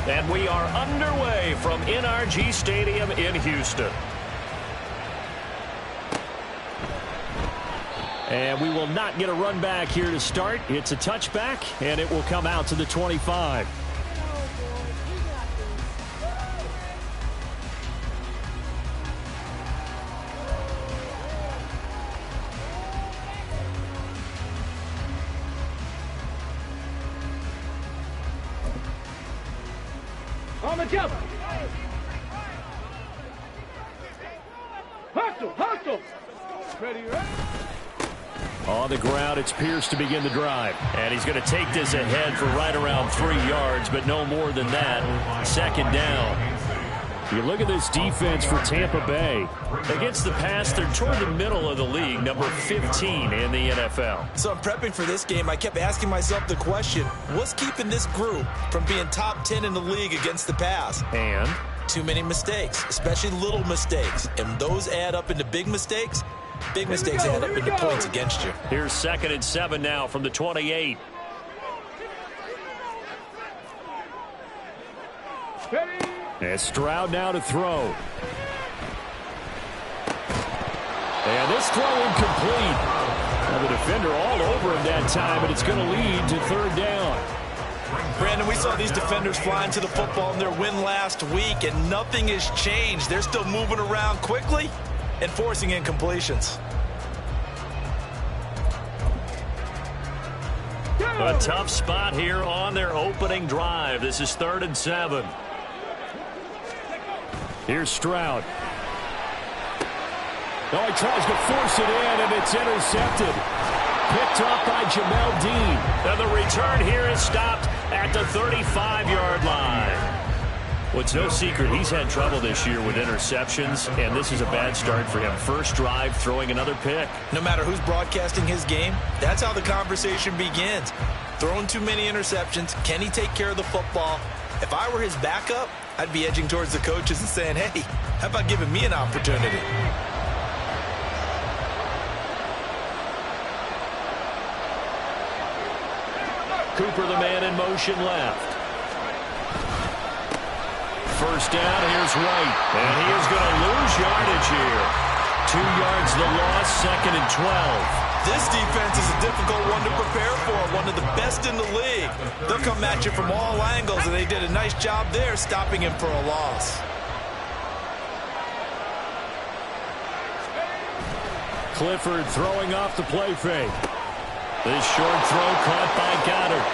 And we are underway from NRG Stadium in Houston. And we will not get a run back here to start. It's a touchback, and it will come out to the 25. On the jump. Hustle, hustle. Ready, right? On the ground, it's Pierce to begin the drive. And he's going to take this ahead for right around 3 yards, but no more than that. Second down. You look at this defense for Tampa Bay. Against the pass, they're toward the middle of the league, number 15 in the NFL. So I'm prepping for this game. I kept asking myself the question, what's keeping this group from being top 10 in the league against the pass? And? Too many mistakes, especially little mistakes. And those add up into big mistakes. Big mistakes add up into points against you. Here's 2nd and 7 now from the 28. And Stroud now to throw. And this throw incomplete. Well, the defender all over him that time, but it's going to lead to 3rd down. Brandon, we saw these defenders flying to the football in their win last week, and nothing has changed. They're still moving around quickly and forcing incompletions. A tough spot here on their opening drive. This is 3rd and 7. Here's Stroud. Oh, he tries to force it in, and it's intercepted. Picked up by Jamel Dean. And the return here is stopped at the 35-yard line. Well, it's no secret he's had trouble this year with interceptions, and this is a bad start for him. First drive, throwing another pick. No matter who's broadcasting his game, that's how the conversation begins. Throwing too many interceptions. Can he take care of the football? If I were his backup, I'd be edging towards the coaches and saying, hey, how about giving me an opportunity? Cooper, the man in motion left. First down, here's Wright. And he is going to lose yardage here. 2 yards the loss, 2nd and 12. This defense is a difficult one to prepare for, one of the best in the league. They'll come at you from all angles, and they did a nice job there stopping him for a loss. Clifford throwing off the play fake. This short throw caught by Goddard.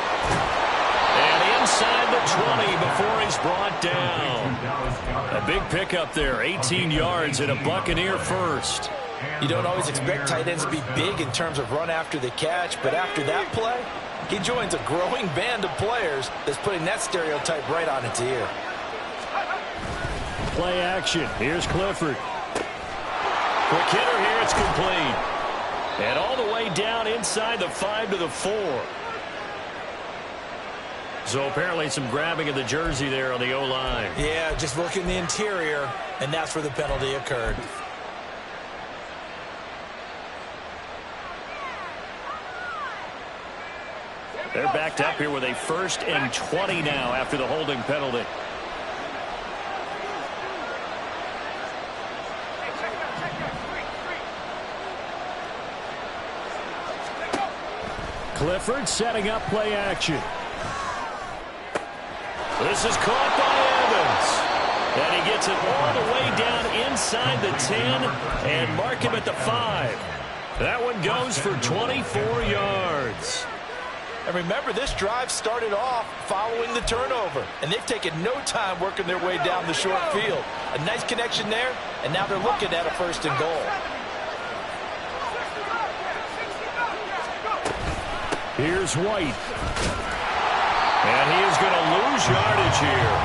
And inside the 20 before he's brought down. A big pickup there, 18 yards and a Buccaneer first. You don't always expect tight ends to be big in terms of run after the catch, but after that play, he joins a growing band of players that's putting that stereotype right on its ear. Play action. Here's Clifford. Quick hitter here. It's complete. And all the way down inside the 5 to the 4. So apparently some grabbing of the jersey there on the O-line. Yeah, just look in the interior, and that's where the penalty occurred. They're backed up here with a 1st and 20 now after the holding penalty. Clifford setting up play action. This is caught by Evans. And he gets it all the way down inside the 10 and mark him at the 5. That one goes for 24 yards. And remember, this drive started off following the turnover, and they've taken no time working their way down the short field. A nice connection there, and now they're looking at a 1st and goal. Here's White. And he is going to lose yardage here.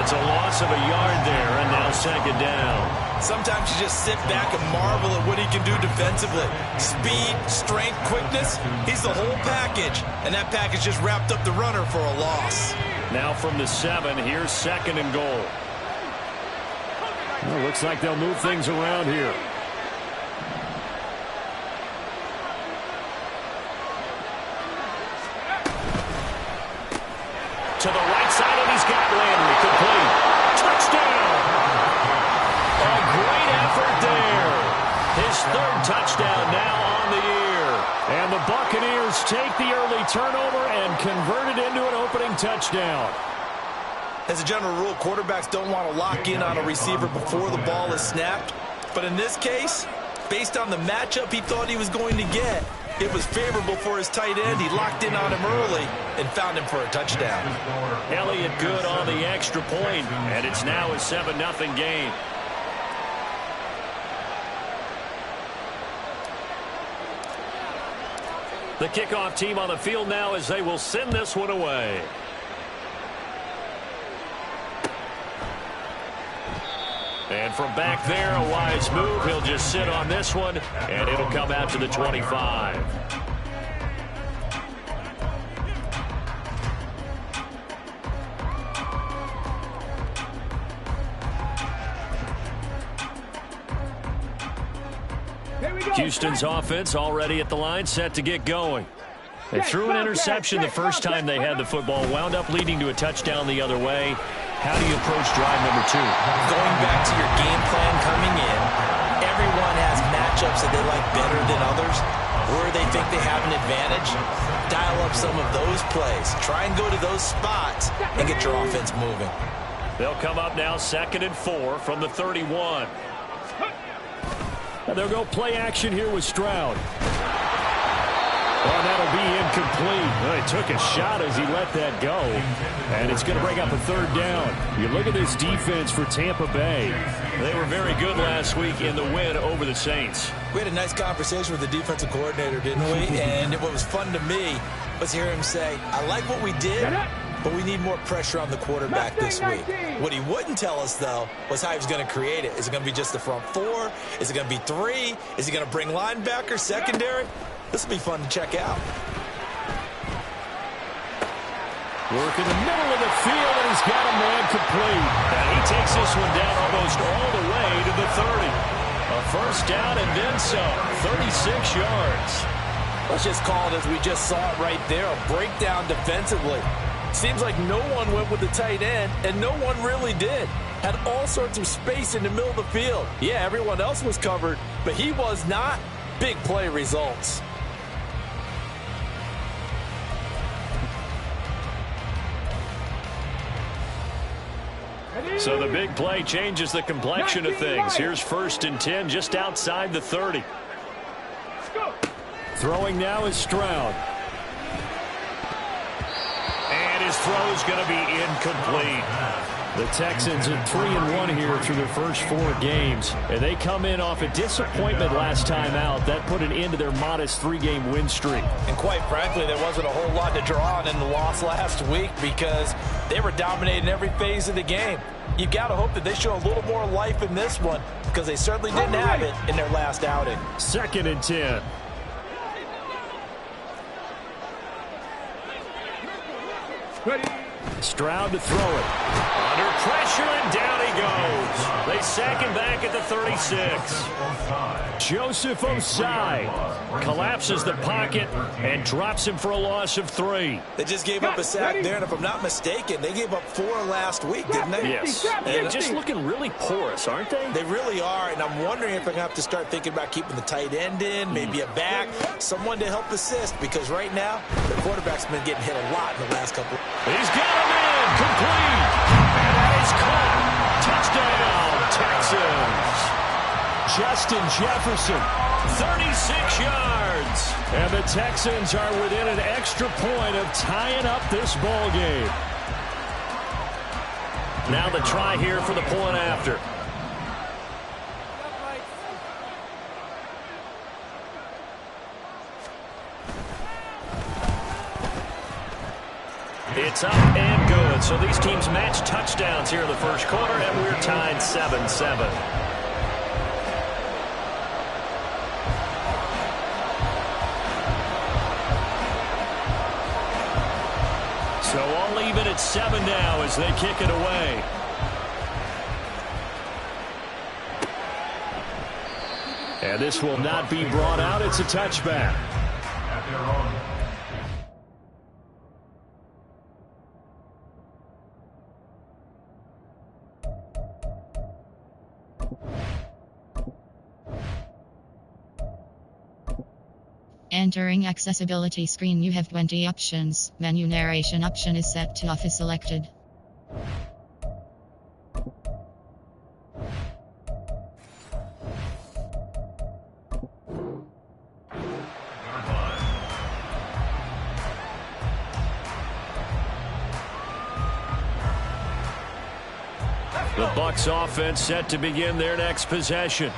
It's a loss of a yard there, and now 2nd down. Sometimes you just sit back and marvel at what he can do defensively. Speed, strength, quickness, he's the whole package. And that package just wrapped up the runner for a loss. Now from the 7, here's 2nd and goal. Well, looks like they'll move things around here. To the right side, and he's got Landry. Complete. Touchdown! A great effort there. His third touchdown now on the year. And the Buccaneers take the early turnover and convert it into an opening touchdown. As a general rule, quarterbacks don't want to lock in on a receiver before the ball is snapped. But in this case, based on the matchup he thought he was going to get, it was favorable for his tight end. He locked in on him early and found him for a touchdown. Elliott good on the extra point, and it's now a 7-0 game. The kickoff team on the field now as they will send this one away. And from back there, a wise move. He'll just sit on this one, and it'll come out to the 25. Houston's offense already at the line, set to get going. They threw an interception the first time they had the football, wound up leading to a touchdown the other way. How do you approach drive number 2? Going back to your game plan coming in, everyone has matchups that they like better than others, where they think they have an advantage. Dial up some of those plays. Try and go to those spots and get your offense moving. They'll come up now 2nd and 4 from the 31. And they'll go play action here with Stroud. Well, that'll be incomplete. Well, he took a shot as he let that go. And it's going to bring up a 3rd down. You look at this defense for Tampa Bay. They were very good last week in the win over the Saints. We had a nice conversation with the defensive coordinator, didn't we? And what was fun to me was hear him say, I like what we did, but we need more pressure on the quarterback this week. What he wouldn't tell us, though, was how he was going to create it. Is it going to be just the front 4? Is it going to be 3? Is he going to bring linebackers, secondary? This will be fun to check out. Work in the middle of the field, and he's got a man complete. And he takes this one down almost all the way to the 30. A first down and then some, 36 yards. Let's just call it as we just saw it right there, a breakdown defensively. Seems like no one went with the tight end, and no one really did. Had all sorts of space in the middle of the field. Yeah, everyone else was covered, but he was not. Big play results. So the big play changes the complexion of things. Here's 1st and 10 just outside the 30. Throwing now is Stroud. And his throw is going to be incomplete. The Texans at 3-1 here through their first 4 games. And they come in off a disappointment last time out. That put an end to their modest 3-game win streak. And quite frankly, there wasn't a whole lot to draw on in the loss last week because they were dominating every phase of the game. You've got to hope that they show a little more life in this one because they certainly didn't have it in their last outing. 2nd and 10. Ready. Stroud to throw it. Under pressure, and down he goes. They sack him back at the 36. Joseph Osai collapses the pocket and drops him for a loss of 3. They just gave up a sack there, and if I'm not mistaken, they gave up 4 last week, didn't they? Yes. And just looking really porous, aren't they? They really are, and I'm wondering if they're going to have to start thinking about keeping the tight end in, maybe a back, someone to help assist, because right now, the quarterback's been getting hit a lot in the last couple. He's got him in, complete, and that is caught. Touchdown, Texans. Justin Jefferson, 36 yards. And the Texans are within an extra point of tying up this ball game. Now the try here for the point after. It's up and good. So these teams match touchdowns here in the first quarter, and we're tied 7-7. So all even at 7 now as they kick it away. And this will not be brought out. It's a touchback. Entering accessibility screen, you have 20 options. Menu narration option is set to off is selected. The Bucs offense set to begin their next possession.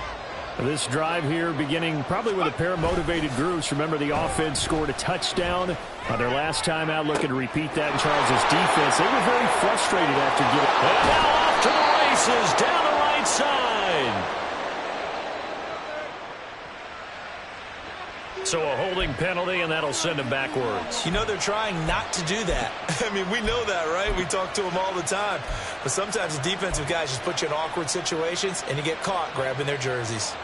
This drive here beginning probably with a pair of motivated groups. Remember, the offense scored a touchdown on their last time out. Looking to repeat that in Charles' defense. They were very frustrated after getting... And now off to the races down the right side. So a holding penalty, and that'll send him backwards. You know, they're trying not to do that. I mean, we know that, right? We talk to them all the time. But sometimes the defensive guys just put you in awkward situations, and you get caught grabbing their jerseys.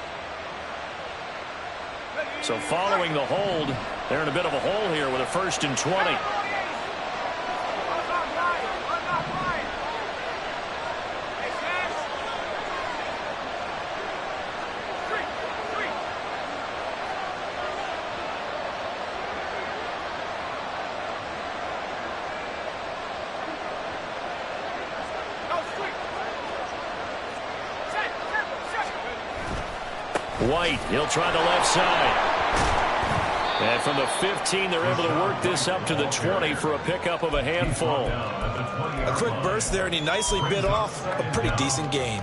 So following the hold, they're in a bit of a hole here with a 1st and 20. White, he'll try the left side. And from the 15, they're able to work this up to the 20 for a pickup of a handful. A quick burst there, and he nicely bit off a pretty decent gain.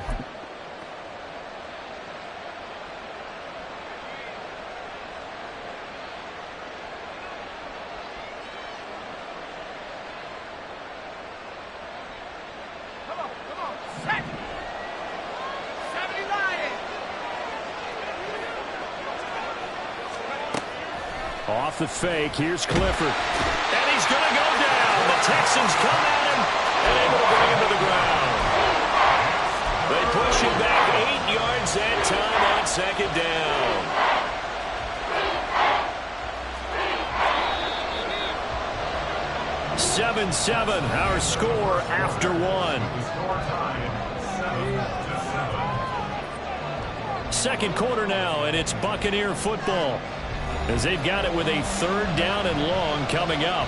Off the fake, here's Clifford. And he's going to go down. The Texans come at him and able to bring him to the ground. They push him back 8 yards that time on 2nd down. (7-7) our score after 1. Second quarter now, and it's Buccaneer football, as they've got it with a 3rd down and long coming up.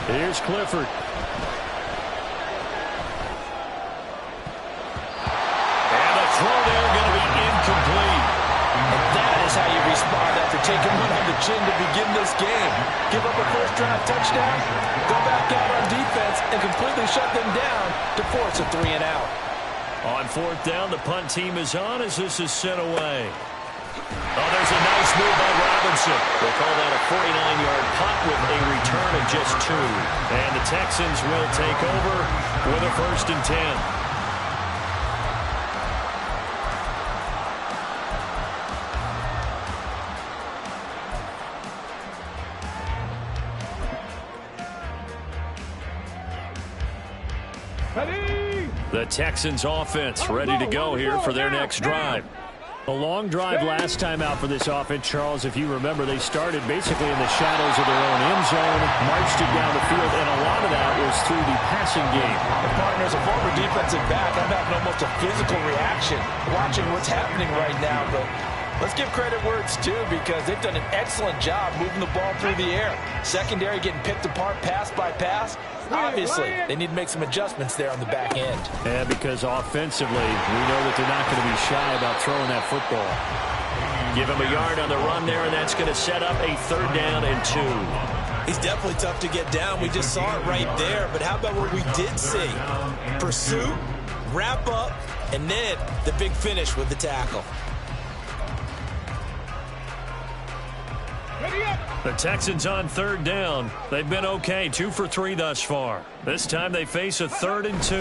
Here's Clifford. And the throw there going to be incomplete. And that is how you respond after taking one on the chin to begin this game. Give up a first drive touchdown, go back out on defense, and completely shut them down to force a 3 and out. On 4th down, the punt team is on as this is sent away. Oh, there's a nice move by Robinson. They'll call that a 49-yard punt with a return of just 2. And the Texans will take over with a 1st and 10. The Texans offense ready to go here for their next drive. A long drive last time out for this offense, Charles. If you remember, they started basically in the shadows of their own end zone, marched it down the field, and a lot of that was through the passing game. And partners, a former defensive back, I'm having almost a physical reaction watching what's happening right now, but let's give credit where it's due, because they've done an excellent job moving the ball through the air. Secondary getting picked apart pass by pass. Obviously, they need to make some adjustments there on the back end. Yeah, because offensively, we know that they're not going to be shy about throwing that football. Give him a yard on the run there, and that's going to set up a 3rd down and 2. He's definitely tough to get down. We just saw it right there. But how about what we did see? Pursuit, wrap up, and then the big finish with the tackle. The Texans on 3rd down. They've been okay, 2 for 3 thus far. This time they face a 3rd and 2.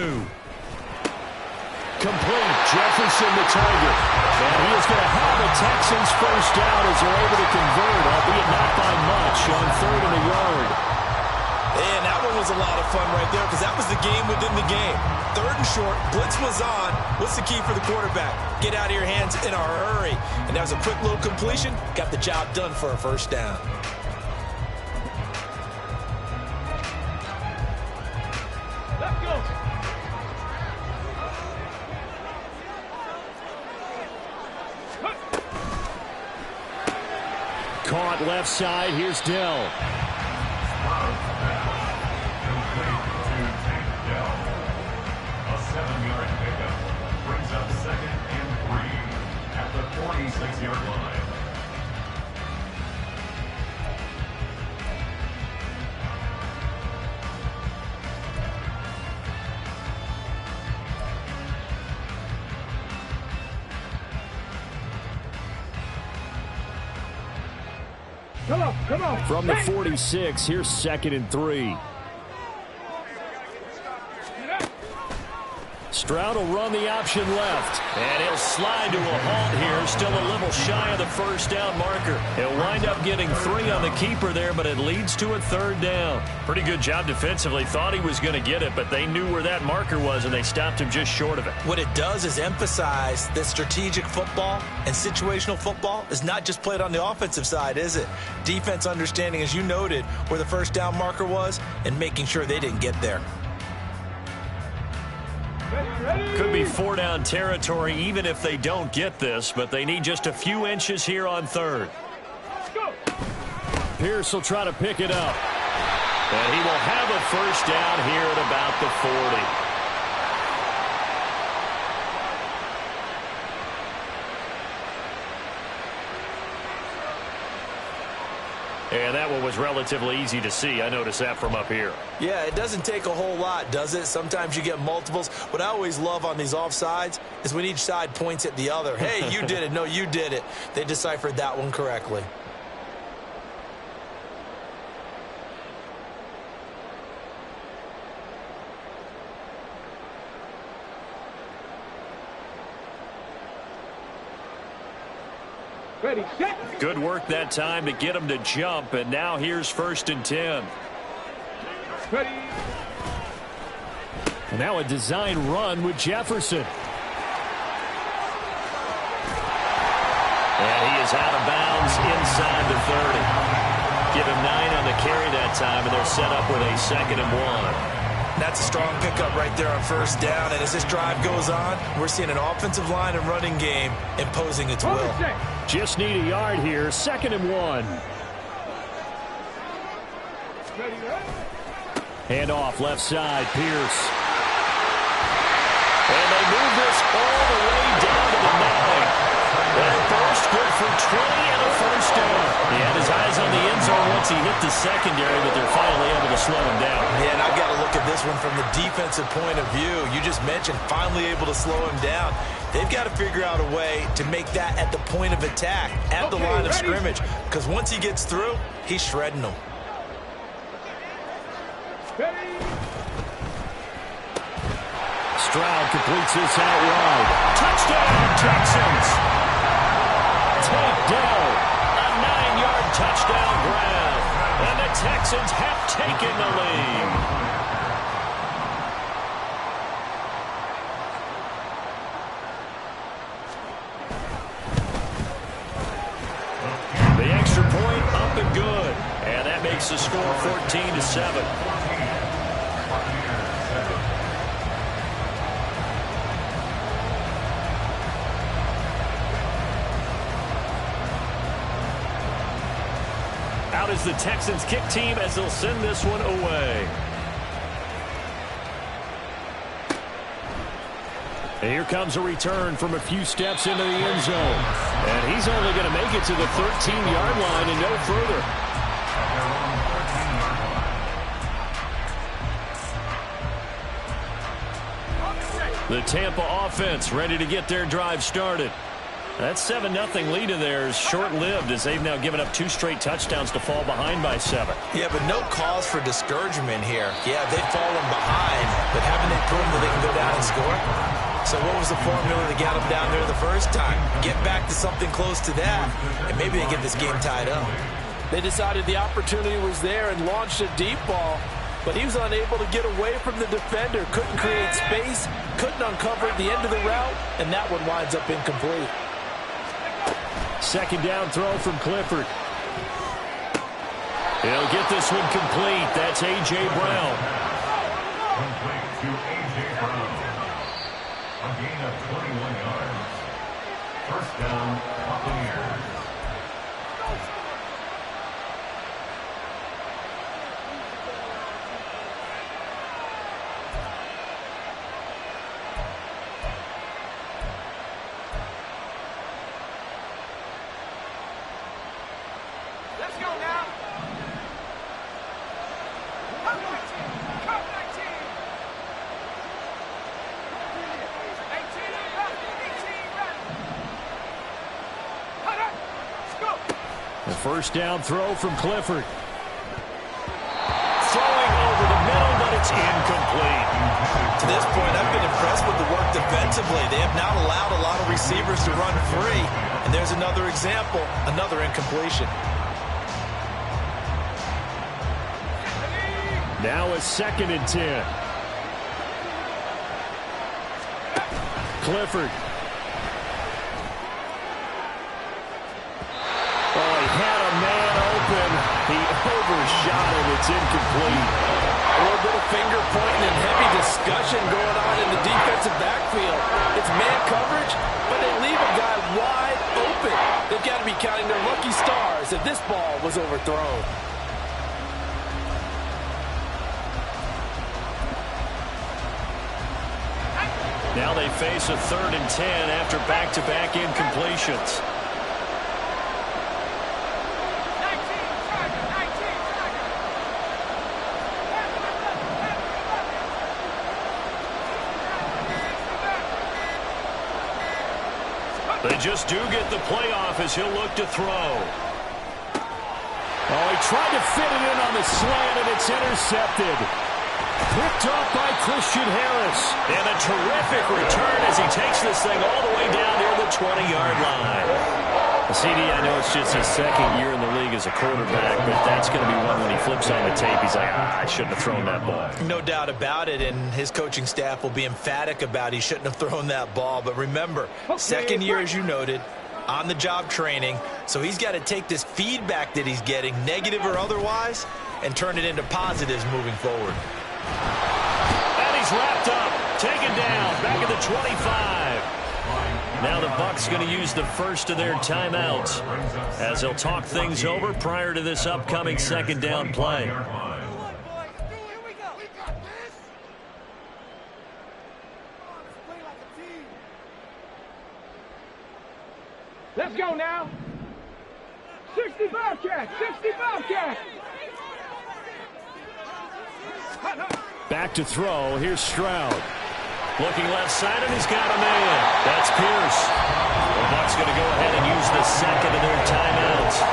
Complete. Jefferson the target. And he is going to have the Texans first down as they're able to convert, albeit not by much, on 3rd and a yard. And that one was a lot of fun right there, because that was the game within the game. 3rd and short. Blitz was on. What's the key for the quarterback? Get out of your hands in a hurry. And that was a quick little completion. Got the job done for a first down. Let's go. Caught left side. Here's Dell. A 7-yard pickup brings up 2nd and 3 at the 46-yard line. Come on. From the 46, here's 2nd and 3. Stroud will run the option left. And he'll slide to a halt here. Still a little shy of the first down marker. He'll wind up getting 3 on the keeper there, but it leads to a 3rd down. Pretty good job defensively. Thought he was going to get it, but they knew where that marker was, and they stopped him just short of it. What it does is emphasize that strategic football and situational football is not just played on the offensive side, is it? Defense understanding, as you noted, where the first down marker was and making sure they didn't get there. Could be 4-down territory even if they don't get this, but they need just a few inches here on 3rd. Pierce will try to pick it up. And he will have a first down here at about the 40. And that one was relatively easy to see. I noticed that from up here. Yeah, it doesn't take a whole lot, does it? Sometimes you get multiples. What I always love on these offsides is when each side points at the other. Hey, you did it. No, you did it. They deciphered that one correctly. Ready, set. Good work that time to get him to jump, and now here's 1st and 10. Ready. And now a design run with Jefferson. And he is out of bounds inside the 30. Give him 9 on the carry that time, and they're set up with a 2nd and 1. That's a strong pickup right there on first down. And as this drive goes on, we're seeing an offensive line and running game imposing its will. Just need a yard here. 2nd and 1. Hand off left side. Pierce. And they move this all the way down to the 9. That first good for 20 and a first down. He had his eyes on the end zone once he hit the secondary, but they're finally able to slow him down. Yeah, and I've got to look at this one from the defensive point of view. You just mentioned finally able to slow him down. They've got to figure out a way to make that at the point of attack, at the line of scrimmage, because once he gets through, he's shredding them. Stroud completes this out wide. Touchdown, Texans! Take down a 9-yard touchdown grab. And the Texans have taken the lead. The extra point up and good. And that makes the score 14-7. Out is the Texans kick team as they'll send this one away. And here comes a return from a few steps into the end zone. And he's only going to make it to the 13-yard line and no further. The Tampa offense ready to get their drive started. That 7-0 lead of theirs short-lived as they've now given up 2 straight touchdowns to fall behind by 7. Yeah, but no cause for discouragement here. Yeah, they've fallen behind, but haven't they proven that they can go down and score? So what was the formula that got them down there the first time? Get back to something close to that, and maybe they get this game tied up. They decided the opportunity was there and launched a deep ball. but he was unable to get away from the defender. Couldn't create space, couldn't uncover the end of the route, and that one winds up incomplete. Second down throw from Clifford. He'll get this one complete. That's A.J. Brown. Complete to A.J. Brown. A gain of 21 yards. First down, Buccaneers. Let's go now. Come 19. Come 19. 18 left. 18 left. Cut it. Let's go. The first down throw from Clifford. Throwing over the middle, but it's incomplete. To this point, I've been impressed with the work defensively. They have not allowed a lot of receivers to run free. And there's another example, another incompletion. Now a 2nd and 10. Clifford. Oh, he had a man open. He overshot him. It's incomplete. A little bit of finger pointing and heavy discussion going on in the defensive backfield. It's man coverage, but they leave a guy wide open. They've got to be counting their lucky stars that this ball was overthrown. Now they face a 3rd and 10 after back-to-back incompletions. 19. They just do get the playoff as he'll look to throw. Oh, he tried to fit it in on the slant, and it's intercepted. Picked up by Christian Harris. And a terrific return as he takes this thing all the way down near the 20-yard line. CD, I know it's just his 2nd year in the league as a quarterback, but that's going to be one when he flips on the tape. He's like, I shouldn't have thrown that ball. No doubt about it, and his coaching staff will be emphatic about he shouldn't have thrown that ball. But remember, 2nd year, as you noted, on-the-job training, so he's got to take this feedback that he's getting, negative or otherwise, and turn it into positives moving forward. And he's wrapped up, taken down, back at the 25. Now the Bucs going to use the first of their timeouts as they'll talk things over prior to this upcoming 2nd down play. Let's go now. 65 cat. 65 cat. Back to throw. Here's Stroud. Looking left side, and he's got a man. That's Pierce. The Bucs going to go ahead and use the 2nd of their timeouts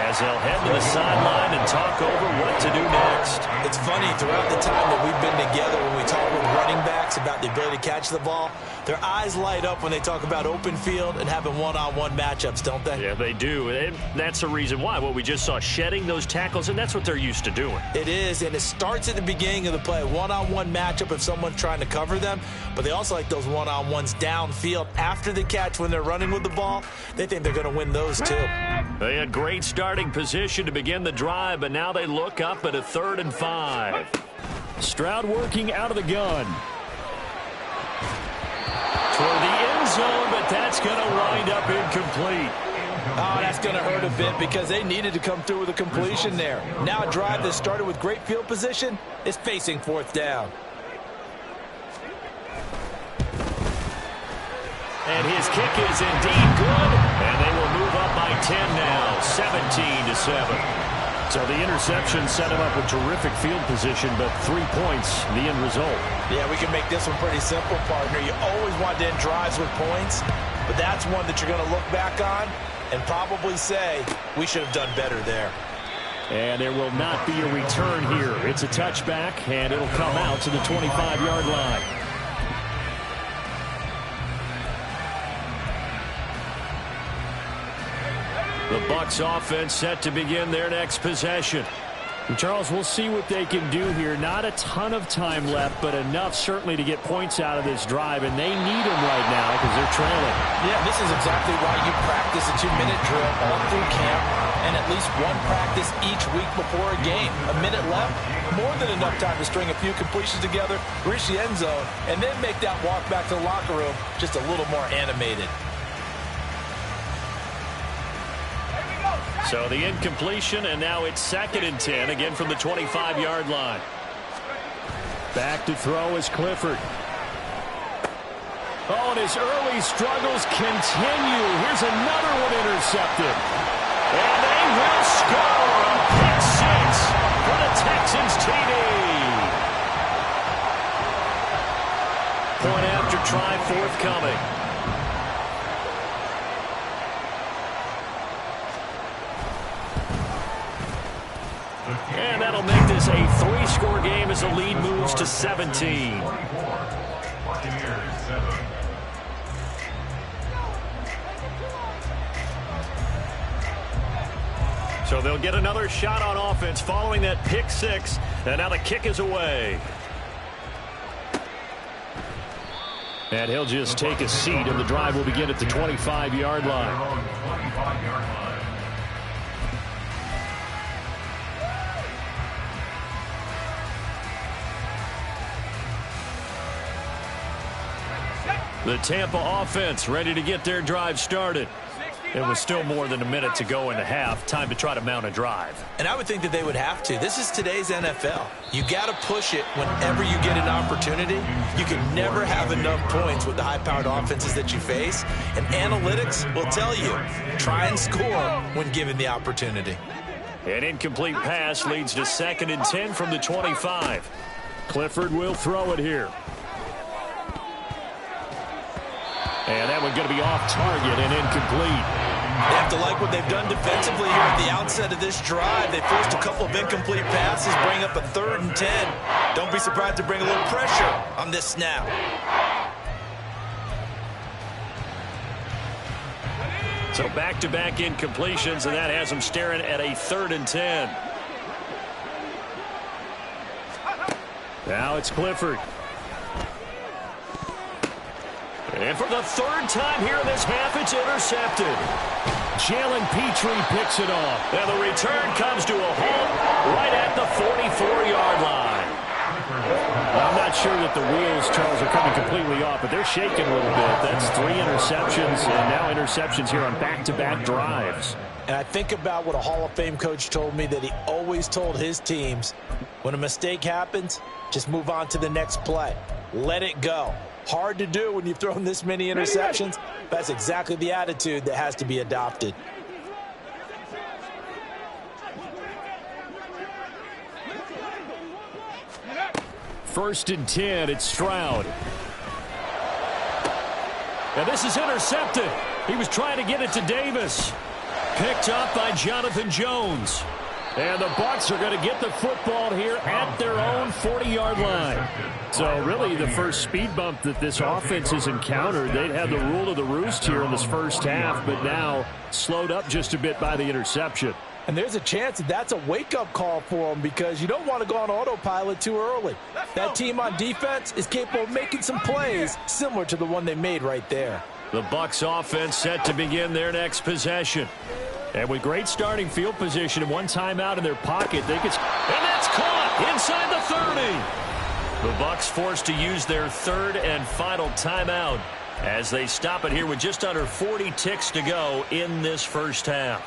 as they'll head to the sideline and talk over what to do next. It's funny, throughout the time that we've been together, when we talk with running backs about the ability to catch the ball, their eyes light up when they talk about open field and having one-on-one matchups, don't they? Yeah, they do. And that's the reason why. What we just saw, shedding those tackles, and that's what they're used to doing. It is, and it starts at the beginning of the play. One-on-one matchup if someone's trying to cover them, but they also like those one-on-ones downfield after the catch when they're running with the ball. They think they're going to win those too. They had great starting position to begin the drive, but now they look up at a 3rd and 5. Stroud working out of the gun. Toward the end zone, but that's going to wind up incomplete. Oh, that's going to hurt a bit because they needed to come through with a completion there. Now a drive that started with great field position is facing 4th down. And his kick is indeed good, and they will move up by 10 now, 17-7. So the interception set him up with terrific field position, but 3 points, the end result. Yeah, we can make this one pretty simple, partner. You always want to end drives with points, but that's one that you're going to look back on and probably say, we should have done better there. And there will not be a return here. It's a touchback, and it'll come out to the 25-yard line. The Bucs offense set to begin their next possession. Charles, we'll see what they can do here. Not a ton of time left, but enough certainly to get points out of this drive, and they need them right now because they're trailing. Yeah, this is exactly why you practice a 2-minute drill all through camp and at least one practice each week before a game. A minute left, more than enough time to string a few completions together, reach the end zone, and then make that walk back to the locker room just a little more animated. So the incompletion, and now it's 2nd and 10, again from the 25-yard line. Back to throw is Clifford. Oh, and his early struggles continue. Here's another one intercepted. And they will score a pick six for the Texans TD. Point after try forthcoming. And that'll make this a 3-score game as the lead moves to 17. So they'll get another shot on offense following that pick six. And now the kick is away. And he'll just take a seat, and the drive will begin at the 25-yard line. The Tampa offense ready to get their drive started. It was still more than a minute to go in the half. Time to try to mount a drive. And I would think that they would have to. This is today's NFL. You got to push it whenever you get an opportunity. You can never have enough points with the high-powered offenses that you face. And analytics will tell you, try and score when given the opportunity. An incomplete pass leads to 2nd and 10 from the 25. Clifford will throw it here. And that one's going to be off target and incomplete. They have to like what they've done defensively here at the outset of this drive. They forced a couple of incomplete passes, bring up a 3rd and 10. Don't be surprised to bring a little pressure on this snap. So back-to-back incompletions, and that has them staring at a 3rd and 10. Now it's Clifford. And for the 3rd time here in this half, it's intercepted. Jalen Petrie picks it off. And the return comes to a halt right at the 44-yard line. I'm not sure that the wheels, Charles, are coming completely off, but they're shaking a little bit. That's 3 interceptions, and now interceptions here on back-to-back drives. And I think about what a Hall of Fame coach told me, that he always told his teams, when a mistake happens, just move on to the next play. Let it go. Hard to do when you've thrown this many interceptions. That's exactly the attitude that has to be adopted. First and 10, it's Stroud. And this is intercepted. He was trying to get it to Davis. Picked up by Jonathan Jones. And the Bucs are going to get the football here at their own 40-yard line. So really the first speed bump that this offense has encountered. They'd had the rule of the roost here in this first half, but now slowed up just a bit by the interception. And there's a chance that that's a wake-up call for them, because you don't want to go on autopilot too early. That team on defense is capable of making some plays similar to the one they made right there. The Bucs offense set to begin their next possession. And with great starting field position and one timeout in their pocket, they get... And that's caught inside the 30. The Bucs forced to use their 3rd and final timeout as they stop it here with just under 40 ticks to go in this first half.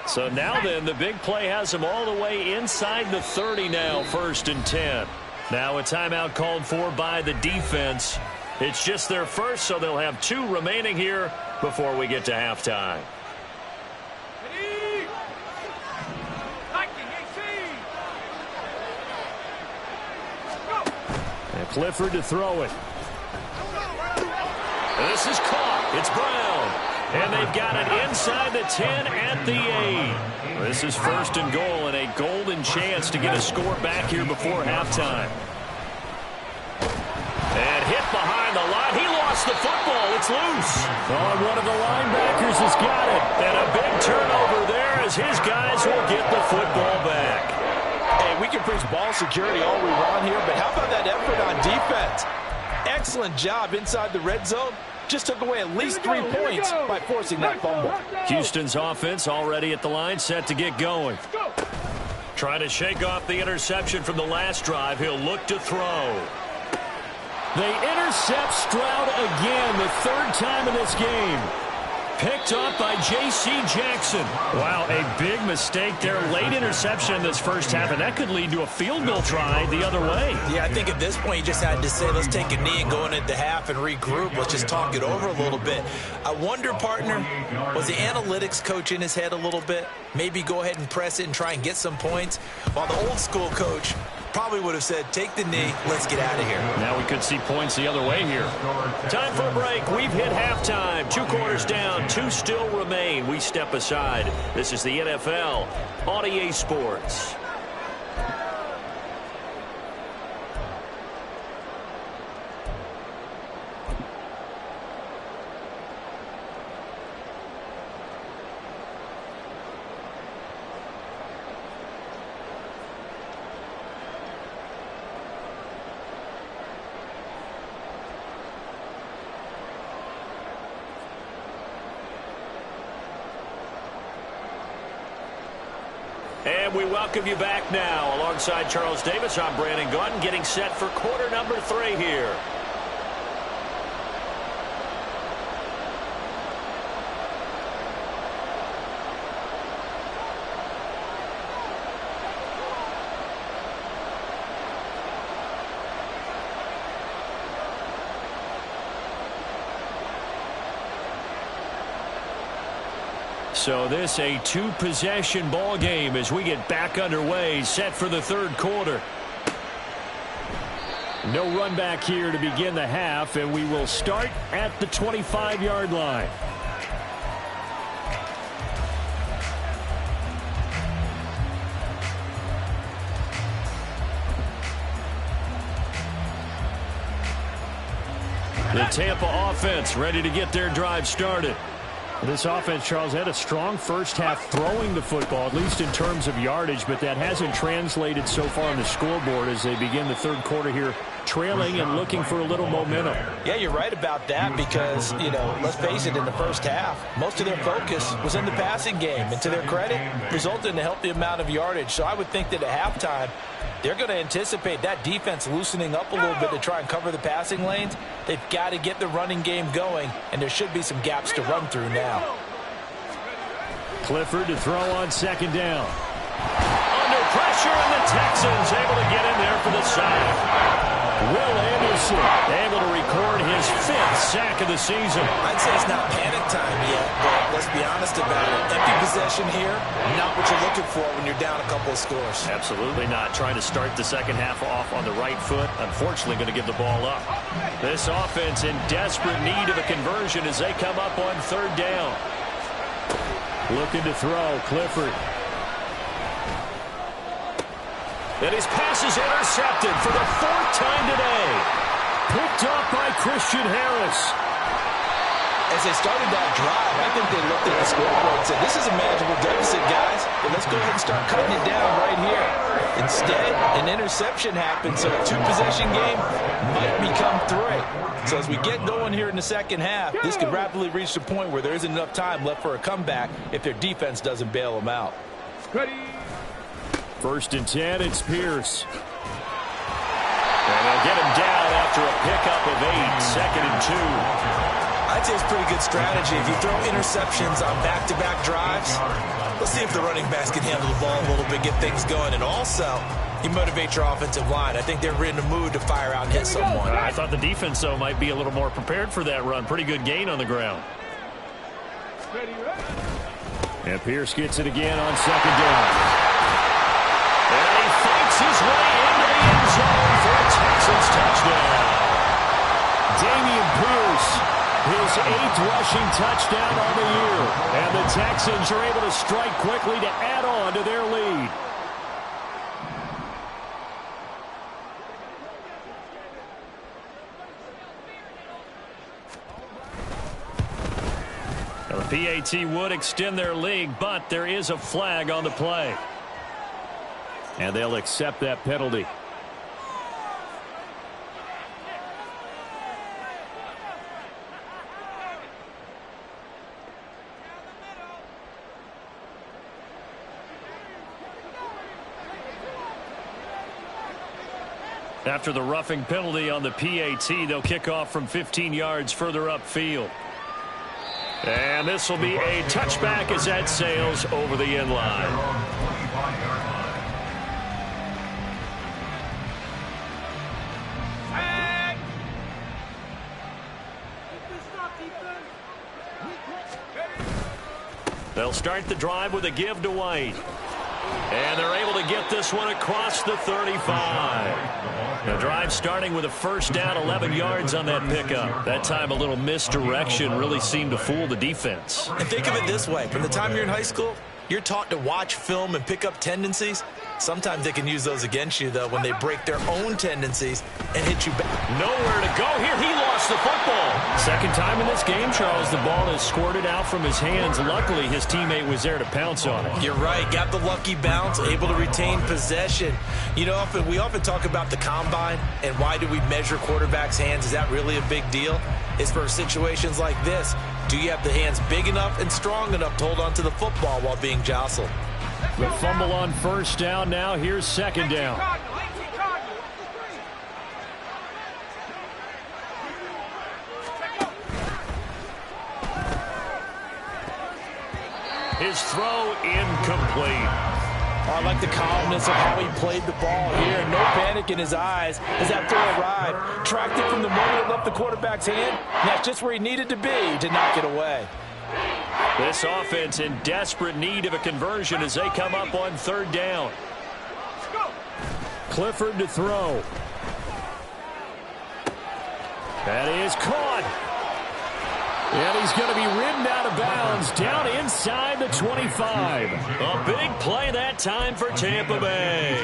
So now then, the big play has them all the way inside the 30 now, 1st and 10. Now a timeout called for by the defense. It's just their first, so they'll have 2 remaining here before we get to halftime. And Clifford to throw it. This is caught. It's Brown. And they've got it inside the 10 at the 8. This is 1st and goal and a golden chance to get a score back here before halftime. And hit behind the line. He lost the football. It's loose. Oh, one of the linebackers has got it. And a big turnover there as his guys will get the football back. Hey, we can preach ball security all we want here, but how about that effort on defense? Excellent job inside the red zone. Just took away at least 3 points by forcing that fumble. Houston's offense already at the line, set to get going. Trying to shake off the interception from the last drive. He'll look to throw. They intercept Stroud again, the 3rd time in this game. Picked up by J.C. Jackson. Wow, a big mistake there. Late interception in this first half, and that could lead to a field goal try the other way. Yeah, I think at this point you just had to say, let's take a knee and go into the half and regroup. Let's just talk it over a little bit. I wonder, partner, was the analytics coach in his head a little bit? Maybe go ahead and press it and try and get some points? While the old school coach probably would have said, take the knee, let's get out of here. Now we could see points the other way here. Time for a break. We've hit halftime. 2 quarters down, 2 still remain. We step aside. This is the NFL on EA Sports. And we welcome you back now. Alongside Charles Davis, I'm Brandon Gaudin, getting set for quarter number 3 here. So this a 2-possession ball game as we get back underway, set for the 3rd quarter. No run back here to begin the half, and we will start at the 25-yard line. The Tampa offense ready to get their drive started. This offense, Charles, had a strong first half throwing the football, at least in terms of yardage, but that hasn't translated so far on the scoreboard as they begin the 3rd quarter here, trailing and looking for a little momentum. Yeah, you're right about that because, let's face it, in the first half, most of their focus was in the passing game. And to their credit, resulted in a healthy amount of yardage. So I would think that at halftime, they're going to anticipate that defense loosening up a little bit to try and cover the passing lanes. They've got to get the running game going, and there should be some gaps to run through now. Clifford to throw on 2nd down. Under pressure, and the Texans able to get in there for the sack. Will Anderson able to record his 5th sack of the season. I'd say it's not panic time yet, but let's be honest about it. Empty possession here, not what you're looking for when you're down a couple of scores. Absolutely not. Trying to start the second half off on the right foot. Unfortunately, going to give the ball up. This offense in desperate need of a conversion as they come up on 3rd down. Looking to throw, Clifford. And his pass is intercepted for the 4th time today. Picked up by Christian Harris. As they started that drive, I think they looked at the scoreboard and said, this is a manageable deficit, guys, but let's go ahead and start cutting it down right here. Instead, an interception happened, so a 2-possession game might become 3. So as we get going here in the second half, this could rapidly reach the point where there isn't enough time left for a comeback if their defense doesn't bail them out. Ready. 1st and 10, it's Pierce. And they'll get him down after a pickup of 8, 2nd and 2. I'd say it's pretty good strategy. If you throw interceptions on back-to-back drives, let's see if the running backs can handle the ball a little bit, get things going. And also, you motivate your offensive line. I think they're in the mood to fire out and hit someone. I thought the defense, though, might be a little more prepared for that run. Pretty good gain on the ground. Ready. And Pierce gets it again on 2nd down. And he fights his way into the end zone for a Texans touchdown. Dameon Pierce His 8th rushing touchdown on the year. And the Texans are able to strike quickly to add on to their lead. Now, the PAT would extend their lead, but there is a flag on the play. And they'll accept that penalty. After the roughing penalty on the PAT, they'll kick off from 15 yards further upfield. And this will be a touchback as that sails over the end line. They'll start the drive with a give to White. And they're able to get this one across the 35. The drive starting with a first down, 11 yards on that pickup. That time a little misdirection really seemed to fool the defense. And think of it this way. From the time you're in high school, you're taught to watch film and pick up tendencies. Sometimes they can use those against you, though, when they break their own tendencies and hit you back. Nowhere to go here. He lost the football. Second time in this game, Charles, the ball has squirted out from his hands. Luckily, his teammate was there to pounce on it. You're right. Got the lucky bounce, able to retain possession. You know, we often talk about the combine and why do we measure quarterbacks' hands. Is that really a big deal? It's for situations like this. Do you have the hands big enough and strong enough to hold on to the football while being jostled? The fumble on first down now. Here's second down. His throw incomplete. I like the calmness of how he played the ball here. No panic in his eyes as that throw arrived. Tracked it from the moment it left the quarterback's hand. And that's just where he needed to be to knock it away. This offense in desperate need of a conversion as they come up on third down. Clifford to throw. That is caught. And he's going to be ridden out of bounds down inside the 25. A big play that time for Tampa Bay.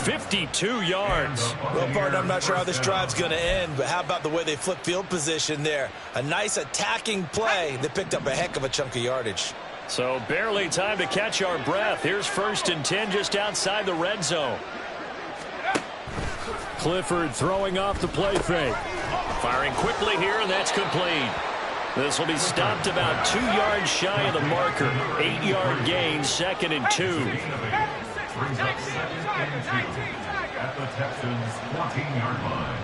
52 yards. Well, partner, I'm not sure how this drive's going to end, but how about the way they flip field position there? A nice attacking play that picked up a heck of a chunk of yardage. So barely time to catch our breath. Here's 1st and 10 just outside the red zone. Clifford throwing off the play fake. Firing quickly here, and that's complete. This will be stopped about 2 yards shy of the marker. 8-yard gain, 2nd and 2. Brings up 2nd and 2 at the Texans' 14-yard line.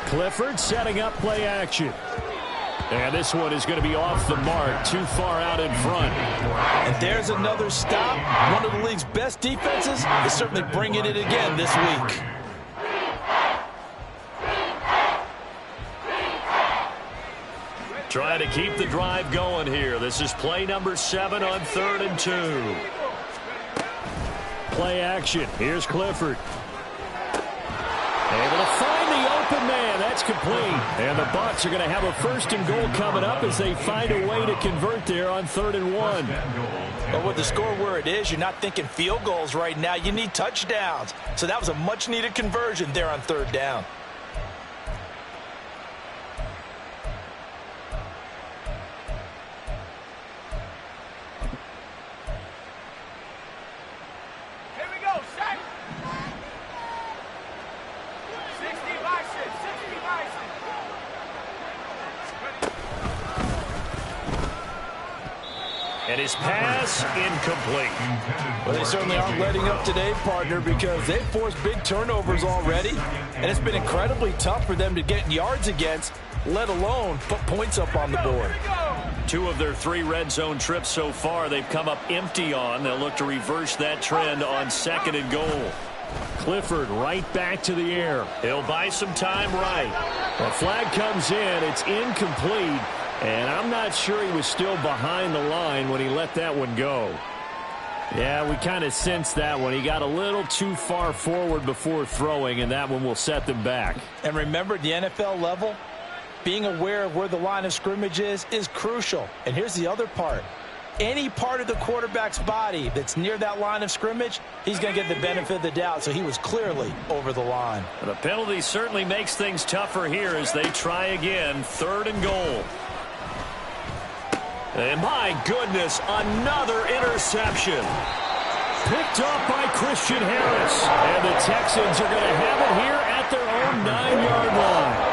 Clifford setting up play action. And this one is going to be off the mark, too far out in front. And there's another stop. One of the league's best defenses is certainly bringing it again this week. Trying to keep the drive going here. This is play number 7 on 3rd and 2. Play action. Here's Clifford. Able to find the open man. That's complete. And the Bucs are going to have a 1st and goal coming up as they find a way to convert there on 3rd and 1. But with the score where it is, you're not thinking field goals right now. You need touchdowns. So that was a much-needed conversion there on 3rd down. And his pass incomplete. Well, they certainly aren't letting up today, partner, because they've forced big turnovers already. And it's been incredibly tough for them to get yards against, let alone put points up on the board. 2 of their 3 red zone trips so far they've come up empty on. They'll look to reverse that trend on 2nd and goal. Clifford right back to the air. He'll buy some time right. The flag comes in. It's incomplete. And I'm not sure he was still behind the line when he let that one go. Yeah, we kind of sensed that one. He got a little too far forward before throwing, and that one will set them back. And remember, at the NFL level, being aware of where the line of scrimmage is crucial. And here's the other part. Any part of the quarterback's body that's near that line of scrimmage, he's going to get the benefit of the doubt. So he was clearly over the line. The penalty certainly makes things tougher here as they try again. 3rd and goal. And my goodness, another interception. Picked up by Christian Harris. And the Texans are going to have it here at their own 9-yard line.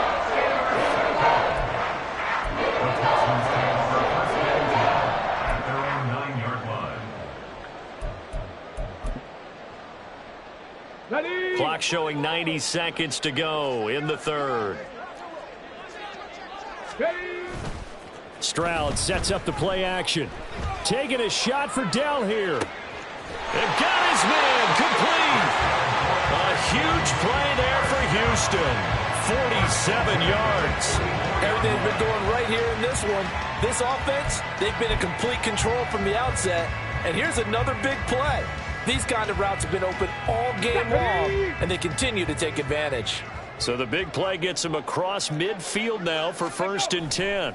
Clock showing 90 seconds to go in the 3rd. Stroud sets up the play action. Taking a shot for Dell here. And got his man complete. A huge play there for Houston. 47 yards. Everything's been going right here in this one. This offense, they've been in complete control from the outset. And here's another big play. These kind of routes have been open all game long, and they continue to take advantage. So the big play gets him across midfield now for 1st and 10.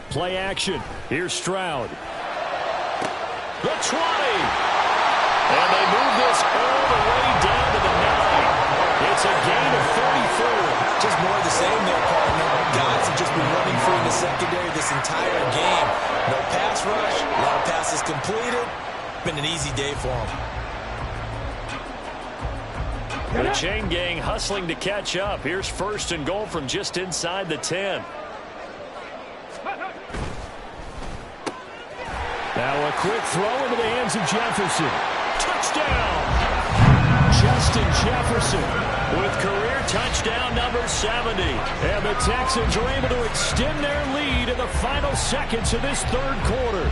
Play action. Here's Stroud. The 20. And they move this all the way down to the 9. It's a gain of 34. Just more of the same there, partner. Guys have just been running free in the secondary this entire game. No pass rush. A lot of passes completed. Been an easy day for him. The chain gang hustling to catch up. Here's 1st and goal from just inside the 10. Now a quick throw into the hands of Jefferson. Touchdown! Justin Jefferson with career touchdown number 70. And the Texans are able to extend their lead in the final seconds of this 3rd quarter.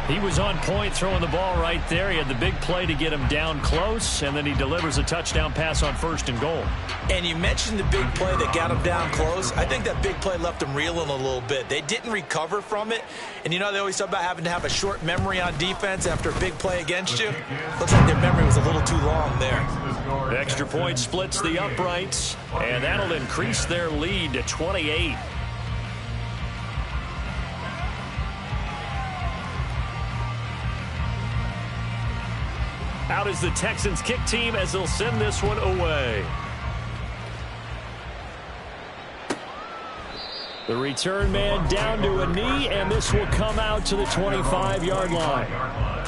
He was on point throwing the ball right there. He had the big play to get him down close, and then he delivers a touchdown pass on 1st and goal. And you mentioned the big play that got him down close. I think that big play left him reeling a little bit. They didn't recover from it. And you know they always talk about having to have a short memory on defense after a big play against you. Looks like their memory was a little too long there. The extra point splits the uprights, and that'll increase their lead to 28. Out is the Texans kick team as they'll send this one away. The return man down to a knee, and this will come out to the 25-yard line.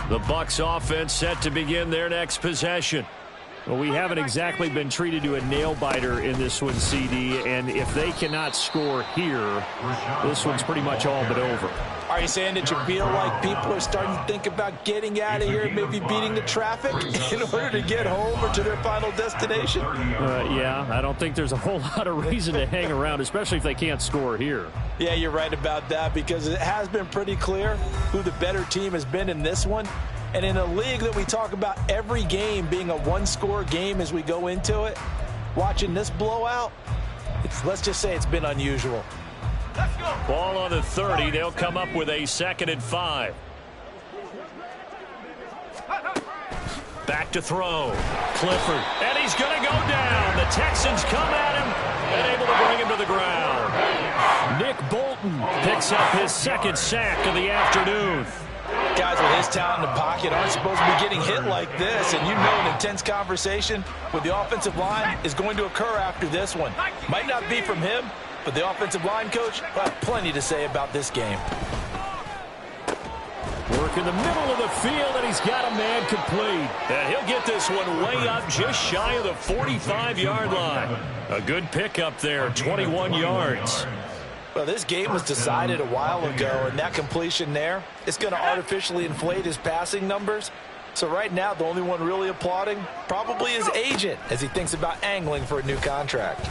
The Bucs offense set to begin their next possession. Well, we haven't exactly been treated to a nail-biter in this one, CD, and if they cannot score here, this one's pretty much all but over. Are you saying that you feel like people are starting to think about getting out of here and maybe beating the traffic in order to get home or to their final destination? Yeah, I don't think there's a whole lot of reason to hang around, especially if they can't score here. Yeah, you're right about that because it has been pretty clear who the better team has been in this one. And in a league that we talk about every game being a one-score game as we go into it, watching this blowout, let's just say it's been unusual. Let's go. Ball on the 30. They'll come up with a 2nd and 5. Back to throw. Clifford. And he's going to go down. The Texans come at him and able to bring him to the ground. Nick Bolton picks up his 2nd sack of the afternoon. Guys with his talent in the pocket aren't supposed to be getting hit like this, and you know an intense conversation with the offensive line is going to occur after this one. Might not be from him, but the offensive line coach will have plenty to say about this game. Work in the middle of the field, and he's got a man complete. And he'll get this one way up just shy of the 45-yard line. A good pickup there, 21 yards. Well, this game was decided a while ago, and that completion there is going to artificially inflate his passing numbers. So right now, the only one really applauding probably his agent as he thinks about angling for a new contract.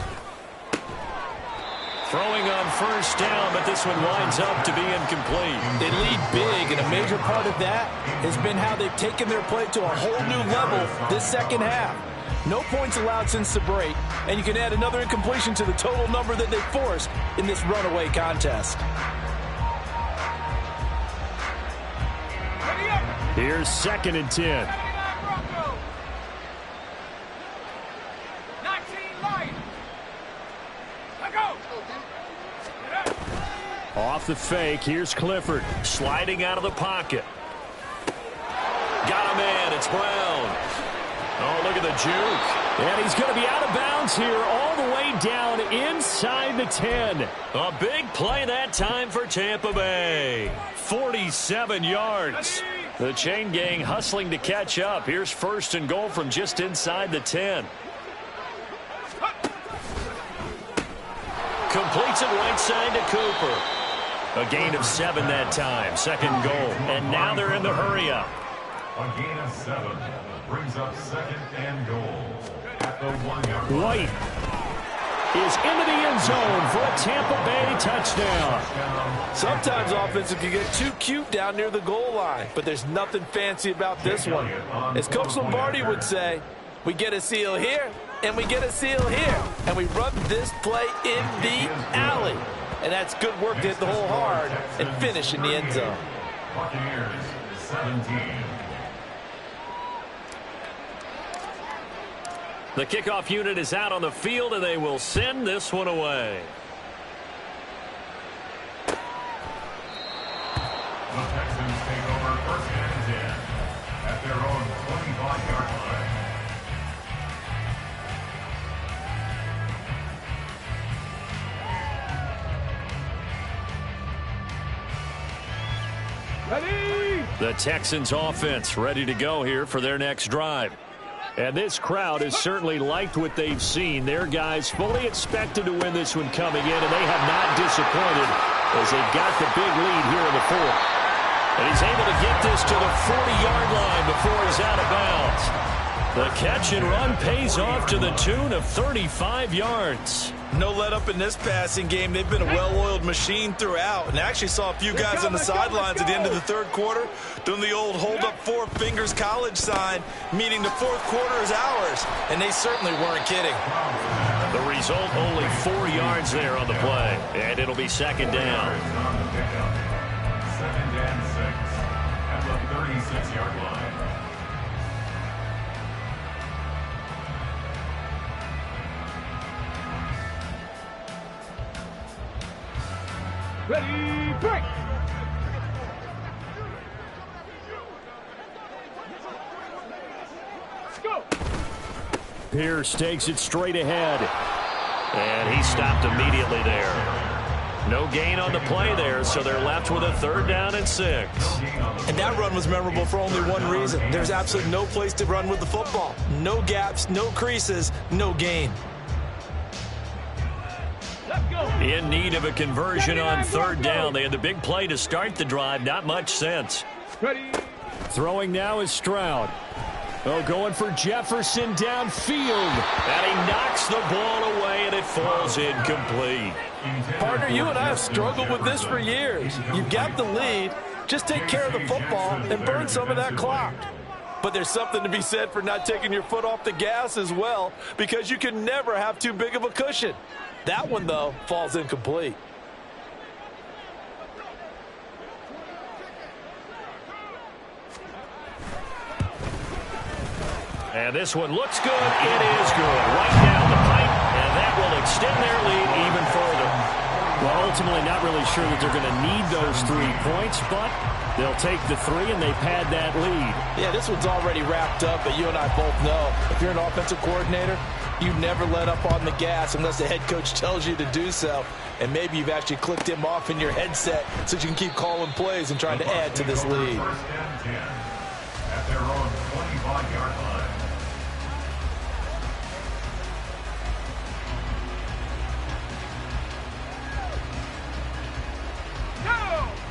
Throwing on first down, but this one winds up to be incomplete. They lead big, and a major part of that has been how they've taken their play to a whole new level this second half. No points allowed since the break, and you can add another incompletion to the total number that they forced in this runaway contest. Here's 2nd and 10. Off the fake, here's Clifford sliding out of the pocket. Got a man, it's Brown. Oh, look at the juke. And he's going to be out of bounds here all the way down inside the 10. A big play that time for Tampa Bay. 47 yards. The chain gang hustling to catch up. Here's 1st and goal from just inside the 10. Completes it right side to Cooper. A gain of 7 that time. 2nd goal. And now they're in the hurry-up. A gain of 7 brings up 2nd and goal at the 1-yard line. White is into the end zone for a Tampa Bay touchdown. Sometimes offenses can get too cute down near the goal line, but there's nothing fancy about this one. As Coach Lombardi would say, we get a seal here, and we get a seal here, and we run this play in the alley. And that's good work to hit the hole hard and finish in the end zone. Buccaneers 17. The kickoff unit is out on the field, and they will send this one away. The Texans take over 1st and 10 at their own 25-yard line. Ready? The Texans offense ready to go here for their next drive. And this crowd has certainly liked what they've seen. Their guys fully expected to win this one coming in, and they have not disappointed as they got the big lead here in the 4th. And he's able to get this to the 40-yard line before he's out of bounds. The catch and run pays off to the tune of 35 yards. No let up in this passing game. They've been a well-oiled machine throughout. And I actually saw a few guys on the sidelines at the end of the 3rd quarter doing the old hold up 4 fingers college sign, meaning the 4th quarter is ours. And they certainly weren't kidding. The result, only 4 yards there on the play. And it'll be 2nd down. 2nd and 6 at the 36-yard line. Ready, break! Let's go! Pierce takes it straight ahead. And he stopped immediately there. No gain on the play there, so they're left with a 3rd down and 6. And that run was memorable for only one reason. There's absolutely no place to run with the football. No gaps, no creases, no gain. In need of a conversion on 3rd down. They had the big play to start the drive. Not much sense. Ready? Throwing now is Stroud. Oh, going for Jefferson downfield. And he knocks the ball away, and it falls incomplete. Partner, you and I have struggled with this for years. You've got the lead. Just take care of the football and burn some of that clock. But there's something to be said for not taking your foot off the gas as well, because you can never have too big of a cushion. That one, though, falls incomplete. And this one looks good. It is good. Right down the pipe, and that will extend their lead even further. Well, ultimately not really sure that they're going to need those 3 points, but they'll take the 3, and they've had that lead. Yeah, this one's already wrapped up, but you and I both know if you're an offensive coordinator, you never let up on the gas unless the head coach tells you to do so. And maybe you've actually clicked him off in your headset so you can keep calling plays and trying to add to this lead. 1st and 10 at their own 25-yard line.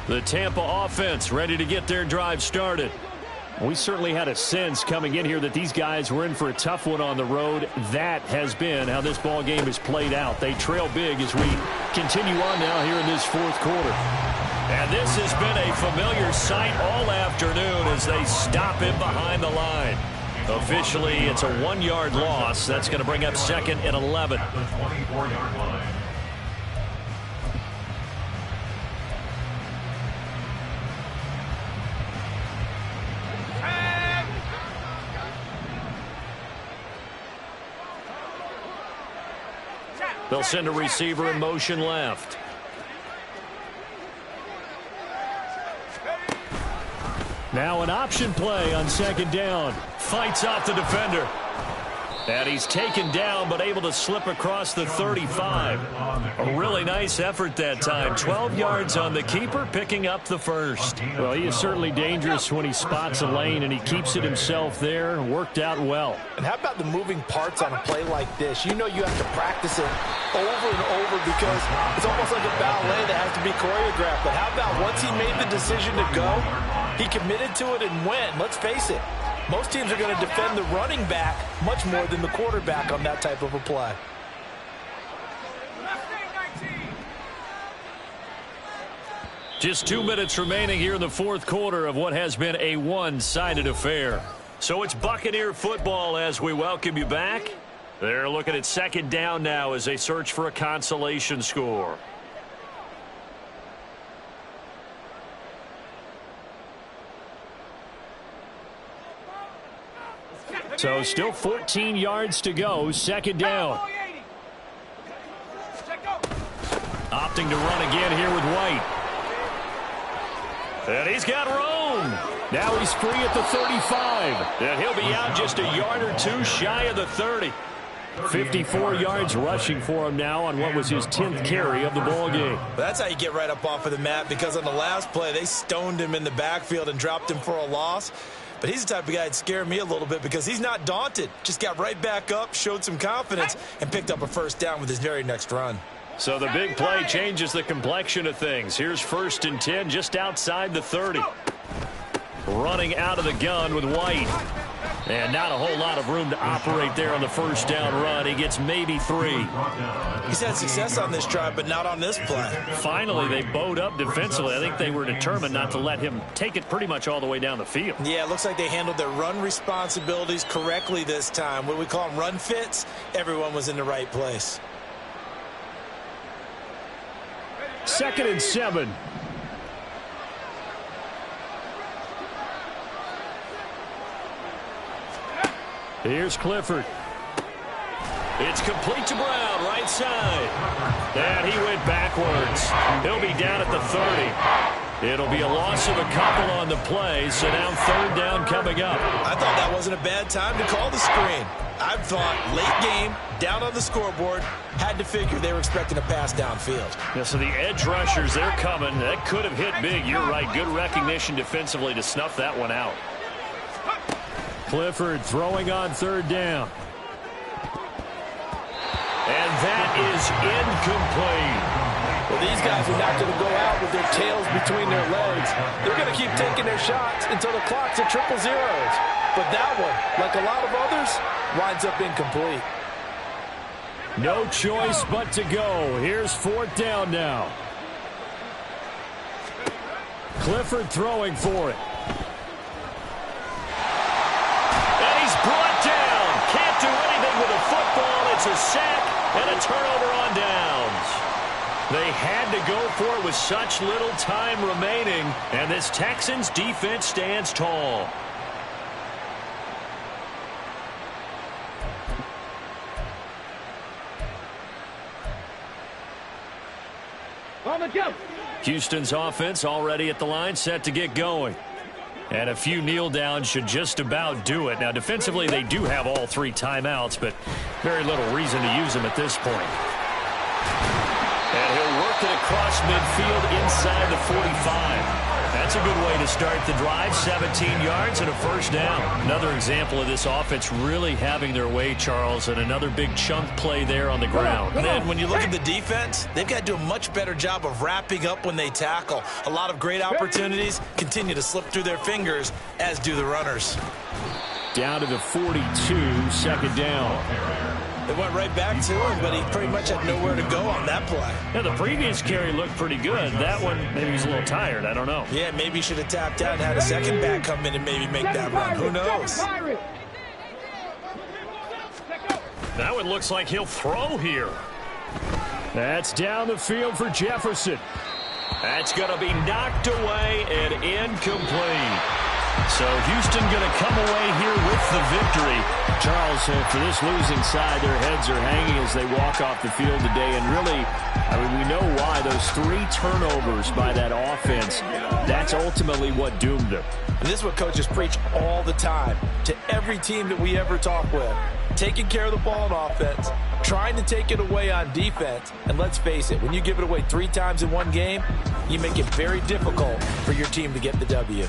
The Tampa offense ready to get their drive started. We certainly had a sense coming in here that these guys were in for a tough one on the road. That has been how this ball game is played out. They trail big as we Continue on now here in this fourth quarter. And this has been a familiar sight all afternoon as they stop him behind the line. Officially, it's a 1-yard loss. That's going to bring up 2nd and 11. At the 24-yard line. They'll send a receiver in motion left. Now an option play on 2nd down. Fights off the defender. And he's taken down but able to slip across the 35. A really nice effort that time. 12 yards on the keeper, picking up the first. Well, he is certainly dangerous when he spots a lane, and he keeps it himself there. Worked out well. And how about the moving parts on a play like this? You know you have to practice it over and over because it's almost like a ballet that has to be choreographed. But how about once he made the decision to go, he committed to it and went. Let's face it. Most teams are going to defend the running back much more than the quarterback on that type of a play. Just 2 minutes remaining here in the fourth quarter of what has been a one-sided affair. So it's Buccaneer football as we welcome you back. They're looking at 2nd down now as they search for a consolation score. So still 14 yards to go. 2nd down. Opting to run again here with White. And he's got room. Now he's free at the 35. And he'll be out just a yard or two shy of the 30. 54 yards rushing for him now on what was his 10th carry of the ball game. That's how you get right up off of the mat, because on the last play, they stoned him in the backfield and dropped him for a loss. But he's the type of guy that scared me a little bit because he's not daunted. Just got right back up, showed some confidence, and picked up a first down with his very next run. So the big play changes the complexion of things. Here's 1st and 10 just outside the 30. Running out of the gun with White. And not a whole lot of room to operate there on the first down run. He gets maybe 3. He's had success on this drive, but not on this play. Finally, they bowed up defensively. I think they were determined not to let him take it pretty much all the way down the field. Yeah, it looks like they handled their run responsibilities correctly this time. What we call them run fits, everyone was in the right place. 2nd and 7. Here's Clifford. It's complete to Brown, right side. And he went backwards. He'll be down at the 30. It'll be a loss of a couple on the play, so now 3rd down coming up. I thought that wasn't a bad time to call the screen. I thought late game, down on the scoreboard, had to figure they were expecting a pass downfield. Yeah, so the edge rushers, they're coming. That could have hit big. You're right. Good recognition defensively to snuff that one out. Clifford throwing on 3rd down. And that is incomplete. Well, these guys are not going to go out with their tails between their legs. They're going to keep taking their shots until the clock's at 000. But that one, like a lot of others, winds up incomplete. No choice but to go. Here's 4th down now. Clifford throwing for it. And he's brought down. Can't do anything with a football. It's a sack and a turnover on downs. They had to go for it with such little time remaining, and this Texans defense stands tall. On the jump. Houston's offense already at the line, set to get going. And a few kneel downs should just about do it. Now, defensively, they do have all 3 timeouts, but very little reason to use them at this point. And he'll work it across midfield inside the 45. That's a good way to start the drive. 17 yards and a first down. Another example of this offense really having their way, Charles, and another big chunk play there on the ground. And then when you look at the defense, they've got to do a much better job of wrapping up when they tackle. A lot of great opportunities continue to slip through their fingers, as do the runners. Down to the 42, 2nd down. They went right back to him, but he pretty much had nowhere to go on that play. Yeah, the previous carry looked pretty good. That one, maybe he's a little tired. I don't know. Yeah, maybe he should have tapped out and had a second back come in and maybe make that run. Who knows? Now it looks like he'll throw here. That's down the field for Jefferson. That's going to be knocked away and incomplete. So Houston going to come away here with the victory. Charles, for this losing side, their heads are hanging as they walk off the field today. And really, I mean, we know why. Those 3 turnovers by that offense, that's ultimately what doomed them. And this is what coaches preach all the time to every team that we ever talk with. Taking care of the ball on offense, trying to take it away on defense. And let's face it, when you give it away 3 times in one game, you make it very difficult for your team to get the W.